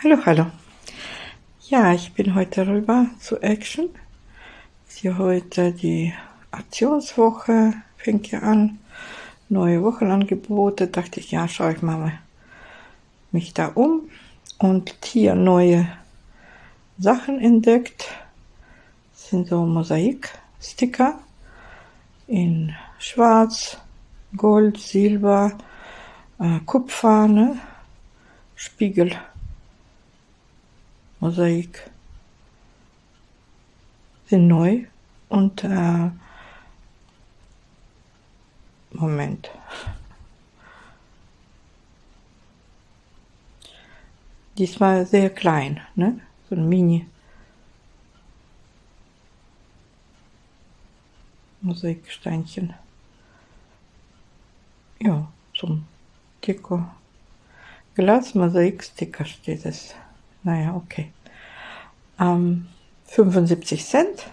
Hallo, hallo. Ja, ich bin heute rüber zu Action. Ist hier heute die Aktionswoche, fängt ja an. Neue Wochenangebote. Dachte ich, ja, schaue ich mal mich da um. Und hier neue Sachen entdeckt. Das sind so Mosaiksticker in Schwarz, Gold, Silber, Kupfer, ne? Spiegel, Mosaik. Sind neu und Moment. Diesmal sehr klein, ne? So ein Mini-Mosaiksteinchen. Ja, zum Deko. Glas-Mosaiksticker steht es. Naja, okay. 75 Cent.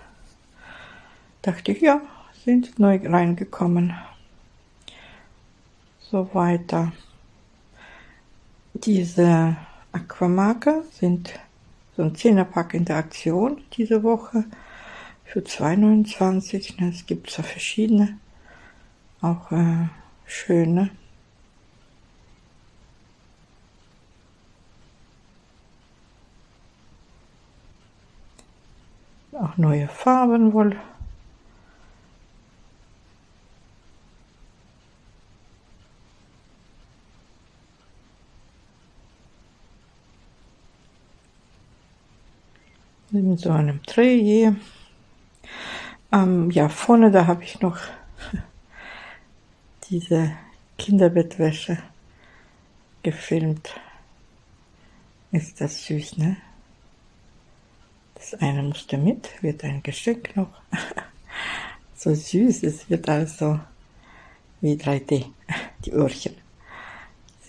Dachte ich, ja, sind neu reingekommen. So weiter. Diese Aquamarker sind so ein 10er-Pack in der Aktion diese Woche für 2,29. Es gibt so verschiedene, auch schöne. Auch neue Farben wohl. In so einem Tray hier. Ja, vorne, da habe ich noch diese Kinderbettwäsche gefilmt. Ist das süß, ne? Das eine musste mit, wird ein Geschenk noch. So süß, es wird also wie 3D. Die Öhrchen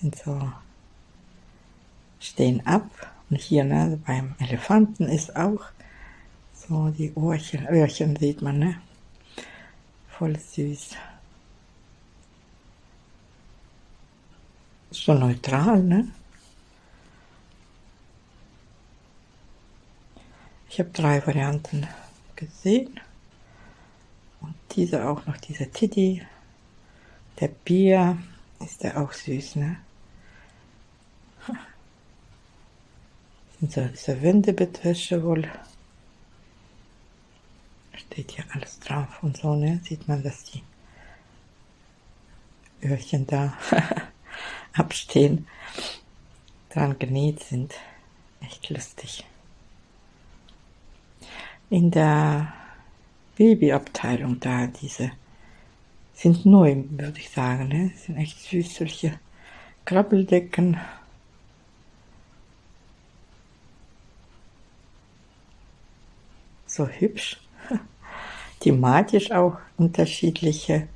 sind so, stehen ab. Und hier, ne, beim Elefanten ist auch so die Öhrchen sieht man, ne? Voll süß. So neutral, ne? Ich habe 3 Varianten gesehen. Und diese auch noch, dieser Teddy. Der Bier, ist der auch süß, ne? Sind so diese Wendebettwäsche wohl. Steht hier alles drauf und so, ne? Sieht man, dass die Öhrchen da abstehen, dran genäht sind. Echt lustig. In der Babyabteilung da, diese sind neu, würde ich sagen, ne? Sind echt süß, solche Krabbeldecken. So hübsch. Thematisch auch unterschiedliche.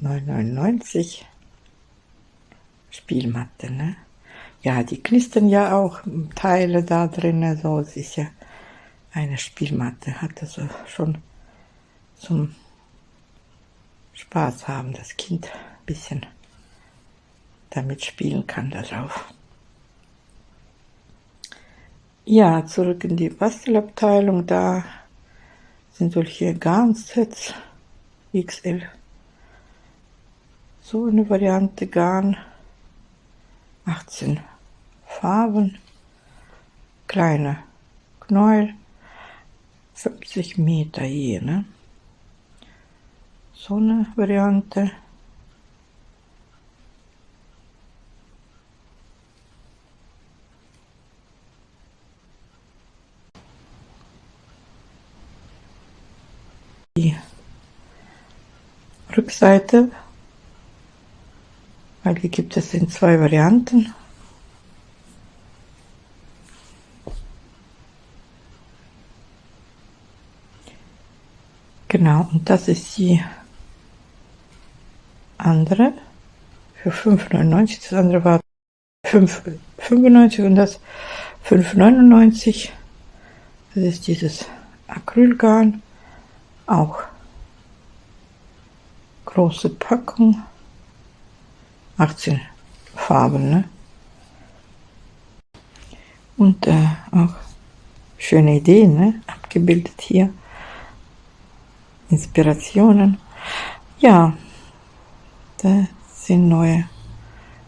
9,99 Spielmatte, ne? Ja, die knistern ja auch Teile da drin, so, es ist ja eine Spielmatte, hat also schon zum Spaß haben, das Kind ein bisschen damit spielen kann darauf. Ja, zurück in die Bastelabteilung, da sind solche Garnsets XL. So eine Variante Garn, 18 Farben, kleine Knäuel, 50 Meter je, ne? So eine Variante. Die Rückseite, weil die gibt es in 2 Varianten. Genau, und das ist die andere für 5,99. Das andere war 5,95 und das 5,99. Das ist dieses Acrylgarn, auch große Packung, 18 Farben, ne? Und auch schöne Ideen, ne? Abgebildet hier. Inspirationen. Ja, da sind neue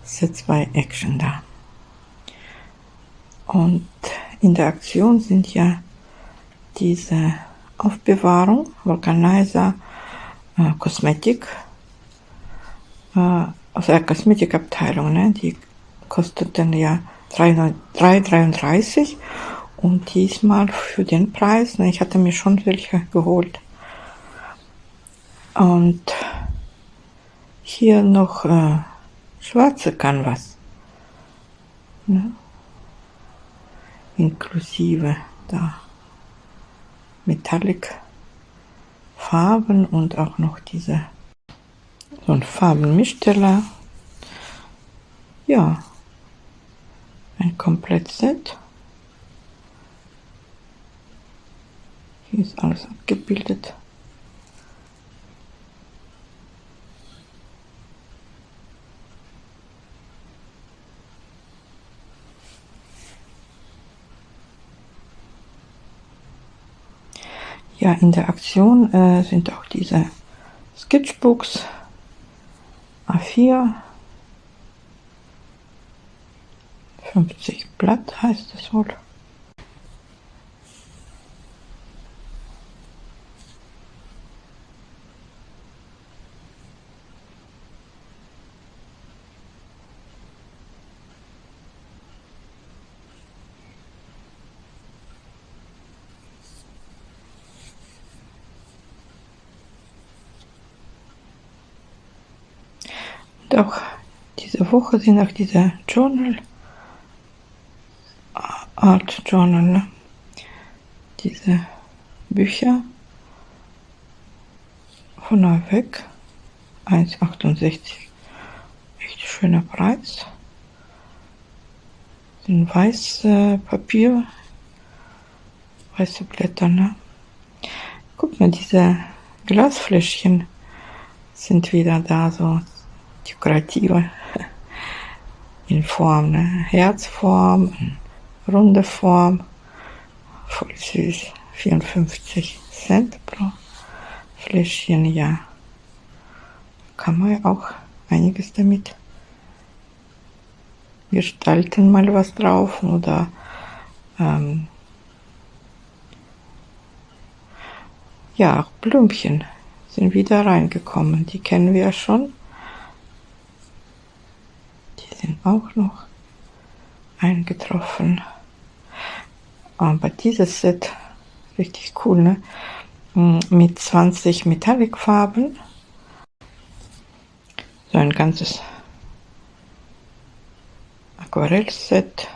Set 2 Action da. Und in der Aktion sind ja diese Aufbewahrung, Vulcanizer, Kosmetik, aus der Kosmetikabteilung, ne? Die kostet dann ja 3,33 und diesmal für den Preis, ne? Ich hatte mir schon welche geholt. Und hier noch schwarze Canvas, ne? Inklusive da Metallic Farben und auch noch diese so ein Farbenmischsteller. Ja, ein Komplettset. Hier ist alles abgebildet. Ja, in der Aktion sind auch diese Sketchbooks A4, 50 Blatt heißt es wohl. Und auch diese Woche sind auch diese Journal, Art Journal, ne? Diese Bücher von Neuweg, 1,68. Echt schöner Preis. Ein weißes Papier, weiße Blätter, ne? Guck mal, diese Glasfläschchen sind wieder da, so dekorative in Form, ne? Herzform, runde Form, voll süß, 54 Cent pro Fläschchen, ja. Kann man ja auch einiges damit gestalten, mal was drauf oder ja, auch Blümchen sind wieder reingekommen, die kennen wir ja schon. Die sind auch noch eingetroffen. Aber dieses Set, richtig cool, ne? Mit 20 Metallic-Farben. So ein ganzes Aquarellset.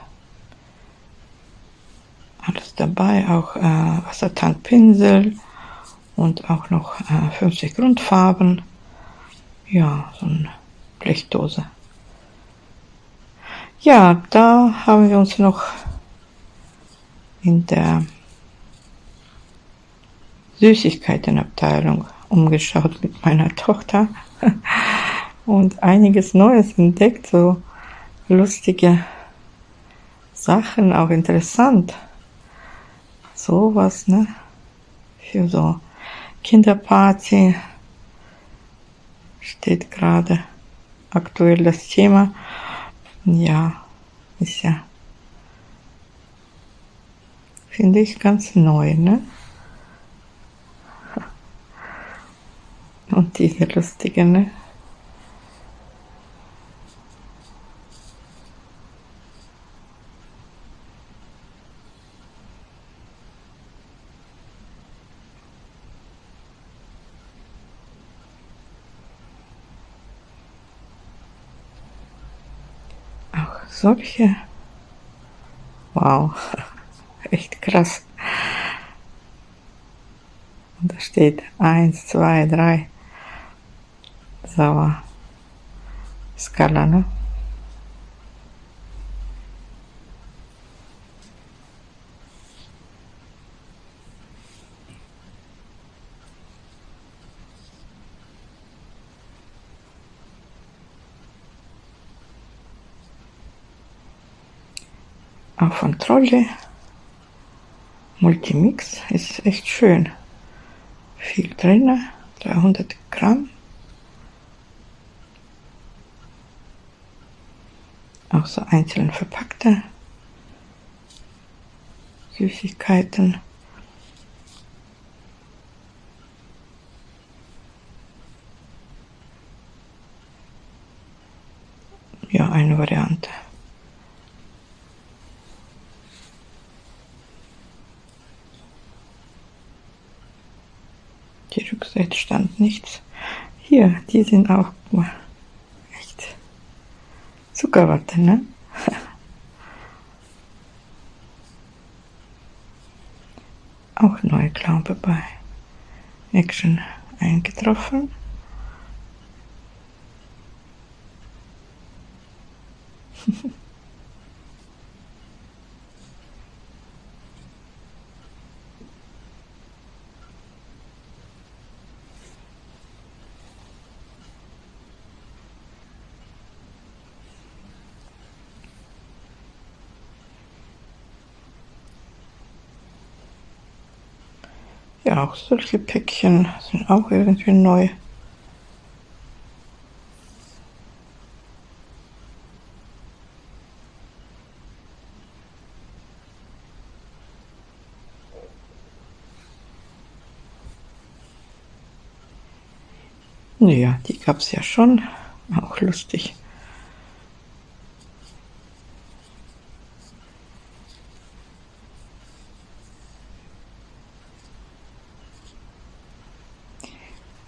Alles dabei, auch Wassertannpinsel und auch noch 50 Grundfarben. Ja, so eine Blechdose. Ja, da haben wir uns noch in der Süßigkeitenabteilung umgeschaut mit meiner Tochter und einiges Neues entdeckt, so lustige Sachen, auch interessant. Sowas, ne? Für so Kinderparty steht gerade aktuell das Thema. Ja, ist ja, finde ich, ganz neu, ne? Und diese lustige, ne? Auch solche. Wow, echt krass. Und da steht 1, 2, 3. Sauer. Skala, ne? Auch von Trolle. Multimix ist echt schön. Viel drin, 300 Gramm. Auch so einzeln verpackte Süßigkeiten. Ja, eine Variante. Die Rückseite stand nichts. Hier, die sind auch echt Zuckerwatte, ne? Auch neu, glaube ich, bei Action eingetroffen. Ja, auch solche Päckchen sind auch irgendwie neu. Ja, die gab es ja schon. Auch lustig.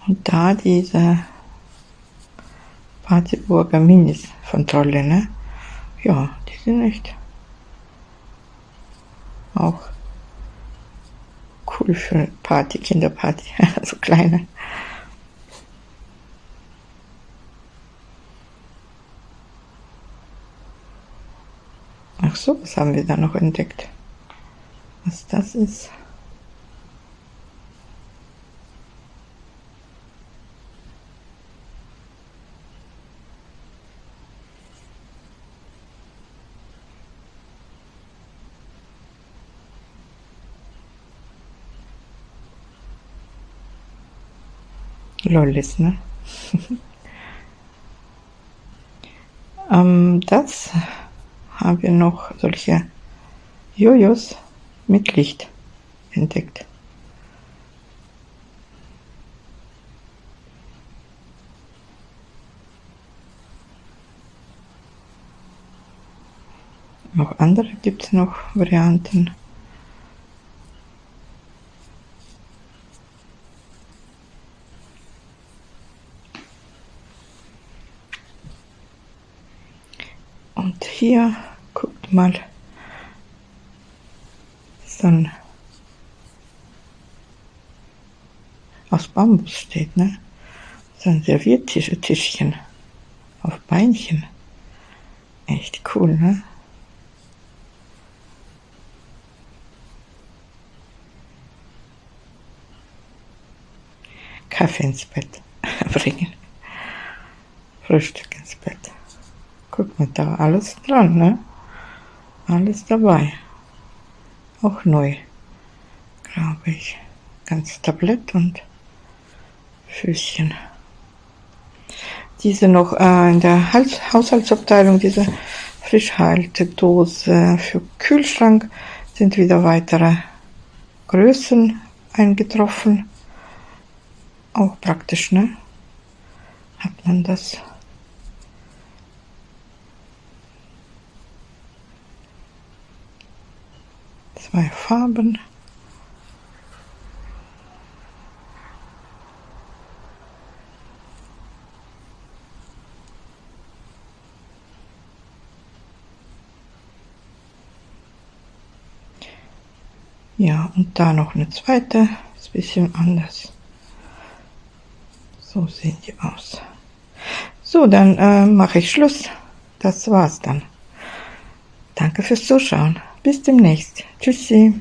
Und da diese Partyburger Minis von Trolle, ne? Ja, die sind echt auch cool für Party, Kinderparty, so kleine. Ach so, was haben wir da noch entdeckt? Was das ist? Lollis, ne? Das haben wir noch solche Jojos mit Licht entdeckt. Auch andere gibt es noch Varianten. Und hier, guckt mal, so ein aus Bambus steht, ne? So ein Serviertischchen auf Beinchen. Echt cool, ne? Kaffee ins Bett bringen. Frühstück ins Bett. Guck mal, da alles dran, ne? Alles dabei. Auch neu, glaube ich. Ganz Tablett und Füßchen. Diese noch in der Haushaltsabteilung, diese Frischhaltedose für Kühlschrank, sind wieder weitere Größen eingetroffen. Auch praktisch, ne? Hat man das. Zwei Farben. Ja, und da noch eine zweite, ist ein bisschen anders. So sehen die aus. So, dann mache ich Schluss. Das war's dann. Danke fürs Zuschauen. Bis demnächst. Tschüssi.